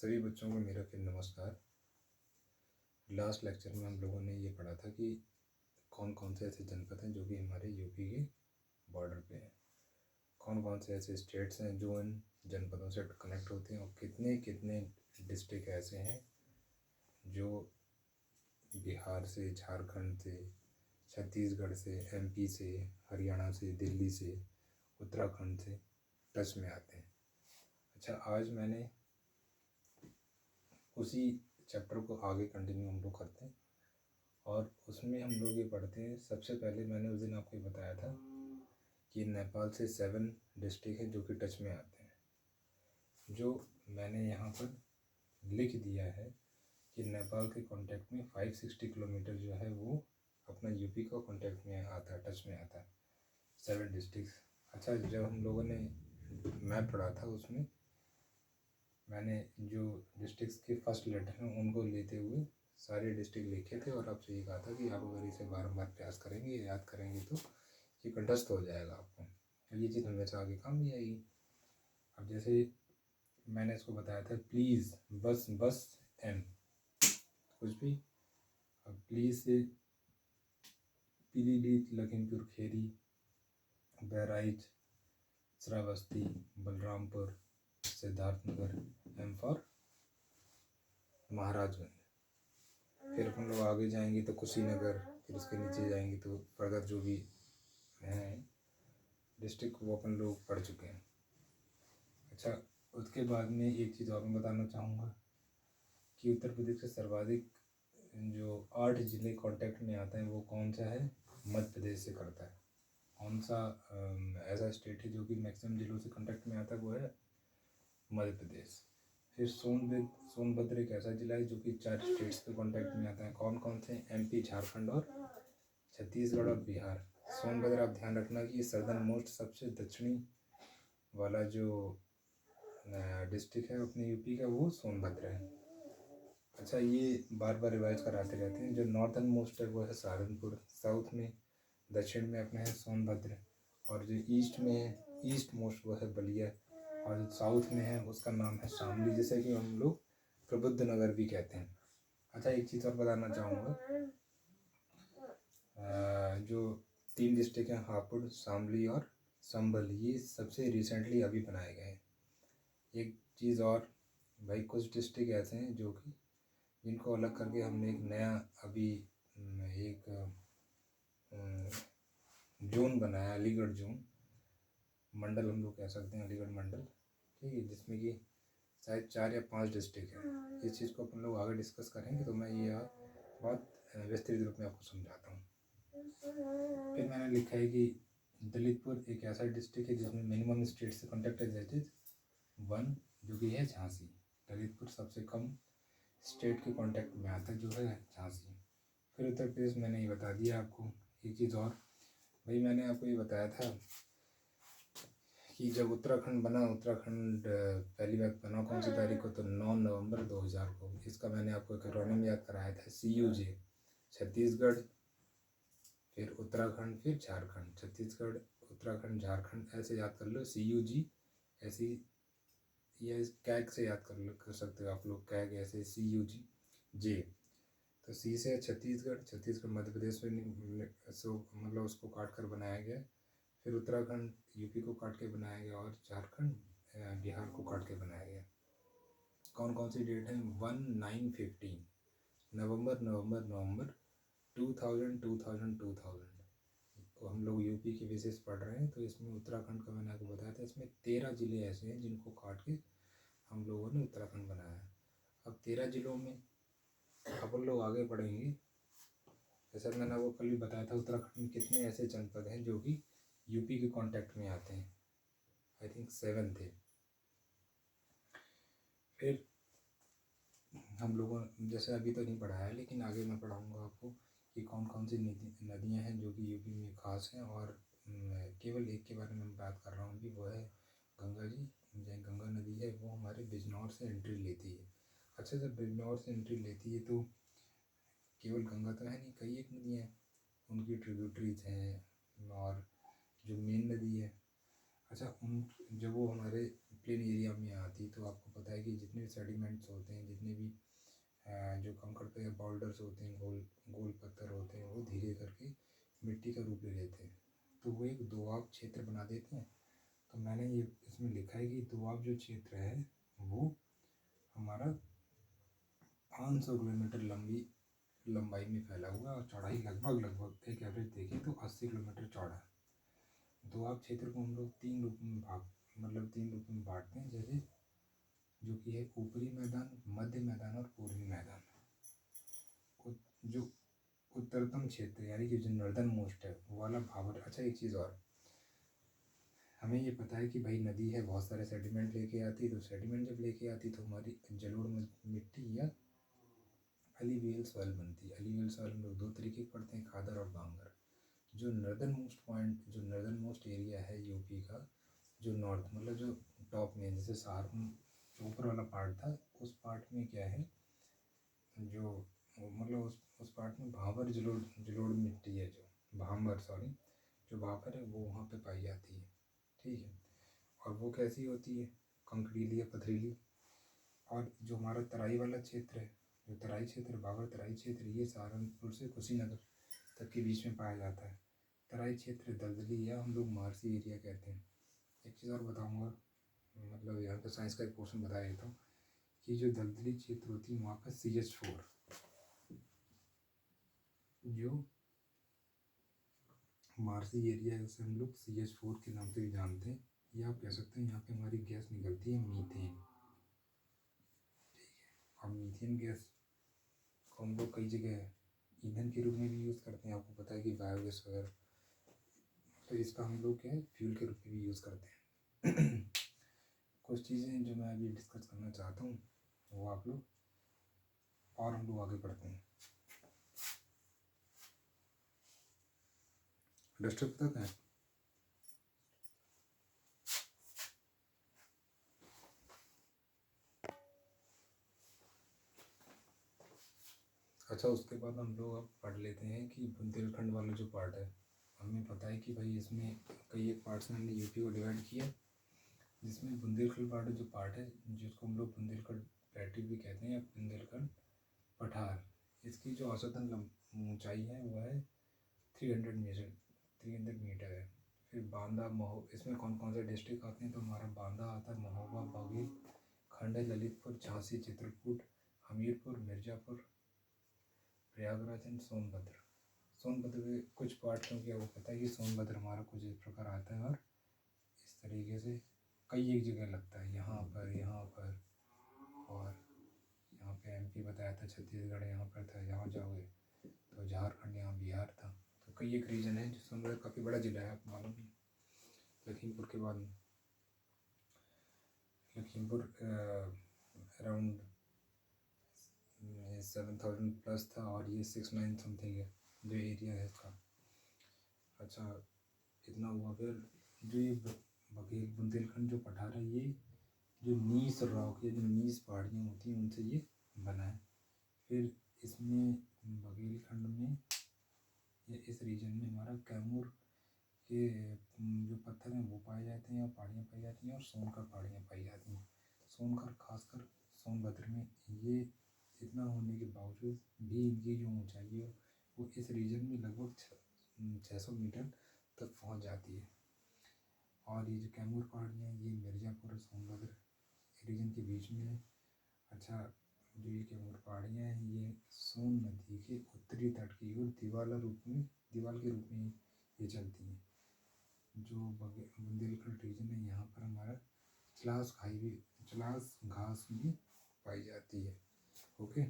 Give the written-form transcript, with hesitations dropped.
सभी बच्चों को मेरा फिर नमस्कार। लास्ट लेक्चर में हम लोगों ने ये पढ़ा था कि कौन कौन से ऐसे जनपद हैं जो कि हमारे यूपी के बॉर्डर पे हैं, कौन कौन से ऐसे स्टेट्स हैं जो इन जनपदों से कनेक्ट होते हैं और कितने कितने डिस्ट्रिक्ट ऐसे हैं जो बिहार से, झारखंड से, छत्तीसगढ़ से, एमपी से, हरियाणा से, दिल्ली से, उत्तराखंड से टच में आते हैं। अच्छा, आज मैंने उसी चैप्टर को आगे कंटिन्यू हम लोग करते हैं और उसमें हम लोग ये पढ़ते हैं। सबसे पहले मैंने उस दिन आपको बताया था कि नेपाल से 7 डिस्ट्रिक्ट है जो कि टच में आते हैं। जो मैंने यहाँ पर लिख दिया है कि नेपाल के कांटेक्ट में 560 किलोमीटर जो है वो अपना यूपी का कांटेक्ट में आता है, टच में आता है, 7 डिस्ट्रिक्ट। अच्छा, जब हम लोगों ने मैप पढ़ा था उसमें मैंने जो डिस्ट्रिक्ट्स के फर्स्ट लेटर हैं उनको लेते हुए सारे डिस्ट्रिक्ट लिखे थे और आपसे ये कहा था कि आप अगर इसे बारंबार प्रयास करेंगे, याद करेंगे तो ये कंठस्थ हो जाएगा आपको, ये चीज़ हमेशा आगे काम भी आएगी। अब जैसे मैंने इसको बताया था, प्लीज़ बस बस एम कुछ भी। अब प्लीज़ से पीलीभीत, लखीमपुर खीरी, बहराइच, श्रावस्ती, बलरामपुर, सिद्धार्थनगर, एम फॉर महाराजगंज। फिर हम लोग आगे जाएंगे तो कुशीनगर, फिर उसके नीचे जाएंगे तो फर्दर जो भी हैं डिस्ट्रिक्ट वो अपन लोग पढ़ चुके हैं। अच्छा, उसके बाद में एक चीज़ और मैं बताना चाहूँगा कि उत्तर प्रदेश से सर्वाधिक जो 8 ज़िले कांटेक्ट में आते हैं वो कौन सा है? मध्य प्रदेश से करता है। कौन सा ऐसा स्टेट है जो कि मैक्सिमम जिलों से कांटेक्ट में आता है? वो है मध्य प्रदेश। फिर सोनभद्र एक ऐसा जिला है जो कि 4 स्टेट्स के कांटेक्ट में आता है। कौन कौन से? एमपी, झारखंड और छत्तीसगढ़ और बिहार। सोनभद्र आप ध्यान रखना कि सदर्न मोस्ट, सबसे दक्षिणी वाला जो डिस्ट्रिक्ट है अपने यूपी का वो सोनभद्र है। अच्छा, ये बार बार रिवाइज कराते रहते हैं। जो नॉर्थन मोस्ट है वो है सहारनपुर, साउथ में दक्षिण में अपने है सोनभद्र, और जो ईस्ट में है, ईस्ट मोस्ट वो है बलिया, और जो साउथ में है उसका नाम है शामली, जिसे कि हम लोग प्रबुद्ध नगर भी कहते हैं। अच्छा, एक चीज़ और बताना चाहूँगा, जो 3 डिस्ट्रिक्ट हैं हापुड़, शामली और संभल, ये सबसे रिसेंटली अभी बनाए गए हैं। एक चीज़ और भाई, कुछ डिस्ट्रिक्ट ऐसे हैं जो कि जिनको अलग करके हमने एक नया अभी एक जोन बनाया, अलीगढ़ जोन, मंडल हम लोग कह सकते हैं, अलीगढ़ मंडल, ठीक है, जिसमें कि शायद 4 या 5 डिस्ट्रिक्ट हैं। इस चीज़ को अपन लोग आगे डिस्कस करेंगे तो मैं ये बहुत विस्तृत रूप में आपको समझाता हूँ। फिर मैंने लिखा है कि दलितपुर एक ऐसा डिस्ट्रिक्ट है जिसमें मिनिमम स्टेट से कॉन्टेक्ट है, दैट इज 1, जो कि है झांसी। दलितपुर सबसे कम स्टेट के कॉन्टेक्ट में आता है जो है झांसी। फिर उत्तर प्रदेश मैंने ये बता दिया आपको। एक चीज़ और भाई, मैंने आपको ये बताया था कि जब उत्तराखंड बना, उत्तराखंड पहली बार बना कौन सी तारीख को? तो 9 नवंबर 2000 को। इसका मैंने आपको एक एक्रोनिम याद कराया था, CUJ। छत्तीसगढ़, फिर उत्तराखंड, फिर झारखंड। छत्तीसगढ़, उत्तराखंड, झारखंड, ऐसे याद कर लो, CUG। ऐसी या इस कैग से याद कर सकते हो आप लोग, कैग ऐसे CUG। तो सी से छत्तीसगढ़, छत्तीसगढ़ मध्य प्रदेश में सो मतलब उसको काट कर बनाया गया। फिर उत्तराखंड यूपी को काट के बनाया गया और झारखंड बिहार को काट के बनाया गया। कौन कौन सी डेट है? 1915 नवंबर 2000 तो हम लोग यूपी के बेसिस पढ़ रहे हैं, तो इसमें उत्तराखंड का मैंने आपको बताया था, इसमें 13 ज़िले ऐसे हैं जिनको काट के हम लोगों ने उत्तराखंड बनाया। अब 13 ज़िलों में अपन लोग आगे बढ़ेंगे। जैसा मैंने आपको कल भी बताया था, उत्तराखंड में कितने ऐसे जनपद हैं जो कि यूपी के कांटेक्ट में आते हैं। आई थिंक 7 थे। फिर हम लोगों जैसे अभी तो नहीं पढ़ाया है, लेकिन आगे मैं पढ़ाऊँगा आपको कि कौन कौन सी नदियाँ हैं जो कि यूपी में खास हैं, और केवल एक के बारे में मैं बात कर रहा हूँ अभी, वो है गंगा जी। जो गंगा नदी है वो हमारे बिजनौर से एंट्री लेती है। अच्छा, जब बिजनौर से एंट्री लेती है तो केवल गंगा तो है नहीं, कई एक नदियाँ हैं, उनकी ट्रिब्यूटरीज हैं, और जो मेन नदी है, अच्छा, उन जब वो हमारे प्लेन एरिया में आती, तो आपको पता है कि जितने भी सेडिमेंट्स होते हैं, जितने भी जो कंकड़ पे बाउल्डर्स होते हैं, गोल गोल पत्थर होते हैं, वो धीरे करके मिट्टी का रूप ले लेते हैं, तो वो एक दोआब क्षेत्र बना देते हैं। तो मैंने ये इसमें लिखा है कि दोआब जो क्षेत्र है वो हमारा 500 किलोमीटर लंबाई में फैला हुआ है और चौड़ाई लगभग एक एवरेज देखें तो 80 किलोमीटर चौड़ा है। दोआब क्षेत्र को हम लोग तीन रूप में बांटते हैं, जैसे जो कि है ऊपरी मैदान, मध्य मैदान और पूर्वी मैदान। जो उत्तरतम क्षेत्र यानी कि जो नॉर्दर्न मोस्ट है वो वाला भाबर। अच्छा, एक चीज़ और, हमें ये पता है कि भाई नदी है, बहुत सारे सेडिमेंट लेके आती है, तो सेडिमेंट जब लेके आती तो हमारी जलोढ़ मिट्टी या अलूवियल सॉइल बनती है। अलूवियल सॉइल हम लोग दो तरीके के पढ़ते हैं, खादर और बांगर। जो नॉर्दर्न मोस्ट एरिया है यूपी का, जो नॉर्थ जो टॉप में, जैसे सहारनपुर जो ऊपर वाला पार्ट था, उस पार्ट में क्या है, जो उस पार्ट में भाबर जलोढ़ मिट्टी है, जो भाबर है वो वहाँ पे पाई जाती है। ठीक है, और वो कैसी होती है, कंकरीली या पथरीली। और जो हमारा तराई वाला क्षेत्र है, जो तराई क्षेत्र, भाबर तराई क्षेत्र, ये सहारनपुर से कुशीनगर तक के बीच में पाया जाता है। तराई क्षेत्र दलदली या हम लोग मारसी एरिया कहते हैं। एक चीज़ और बताऊँगा, यहाँ पे साइंस का एक पोर्शन बता देता हूँ कि जो दलदली क्षेत्र होती है वहाँ पर CH4, जो मारसी एरिया है उसे हम लोग CH4 के नाम से भी जानते हैं, या आप कह सकते हैं यहाँ पे हमारी गैस निकलती है मीथेन। ठीक है, और मीथेन गैस को हम लोग कई जगह ईंधन के रूप में भी यूज़ करते हैं। आपको पता है कि बायोगैस वगैरह, तो इसका हम लोग क्या है फ्यूल के रूप में भी यूज़ करते हैं। कुछ चीज़ें जो मैं अभी डिस्कस करना चाहता हूँ वो आप लोग, और हम लोग आगे बढ़ते हैं। डिस्टर्ब तक है। अच्छा, उसके बाद हम लोग अब पढ़ लेते हैं कि बुंदेलखंड वाला जो पार्ट है, हमें पता है कि भाई इसमें कई एक पार्ट्स में हमने यूपी को डिवाइड किया, जिसमें बुंदेलखंड वाला जो पार्ट है, जिसको हम लोग बुंदेलखंड प्लेट्यू भी कहते हैं या बुंदेलखंड पठार, इसकी जो औसतन ऊंचाई है वो है 300 मीटर है। फिर बांदा महो, इसमें कौन कौन से डिस्ट्रिक्ट आते हैं, तो हमारा बांदा आता है, महोबा, बघेल, खंड, ललितपुर, झांसी, चित्रकूट, हमीरपुर, मिर्ज़ापुर, प्रयागराज एंड सोनभद्र के कुछ पार्ट, क्योंकि आपको पता है कि सोनभद्र हमारा कुछ इस प्रकार आता है, और इस तरीके से कई एक जगह लगता है, यहाँ पर और यहाँ पे MP बताया था, छत्तीसगढ़ यहाँ पर था, यहाँ जाओगे तो झारखंड, यहाँ बिहार था। तो कई एक रीजन है, जो सोनभद्र काफ़ी बड़ा जिला है, आपको मालूम ही। लखीमपुर के बाद लखीमपुर अराउंड 7,000 प्लस था, और ये 6,9 समथिंग है जो एरिया है इसका। अच्छा, इतना हुआ। फिर जो ये बघेल बुंदेलखंड जो पठार है, ये जो नीस रॉक या जो नीस पहाड़ियाँ होती हैं उनसे ये बना है। फिर इसमें बघेलखंड में या इस रीजन में हमारा कैमूर के जो पत्थर हैं वो पाए जाते हैं और पहाड़ियाँ पाई जाती हैं, और सोनकर पहाड़ियाँ पाई जाती हैं। सोनकर खासकर सोनभद्र में, ये इतना होने के बावजूद भी इनकी जो ऊंचाई है वो इस रीजन में लगभग 600 मीटर तक पहुंच जाती है। और ये जो कैमूर पहाड़ियाँ, ये मिर्ज़ापुर और सोनभद्र रीजन के बीच में है। अच्छा, जो ये कैमूर पहाड़ियाँ हैं, ये सोन नदी के उत्तरी तट की ओर दीवाल के रूप में ये चलती हैं। जो बुंदेलखंड रीजन है, यहाँ पर हमारा चिलास घास भी पाई जाती है। ओके।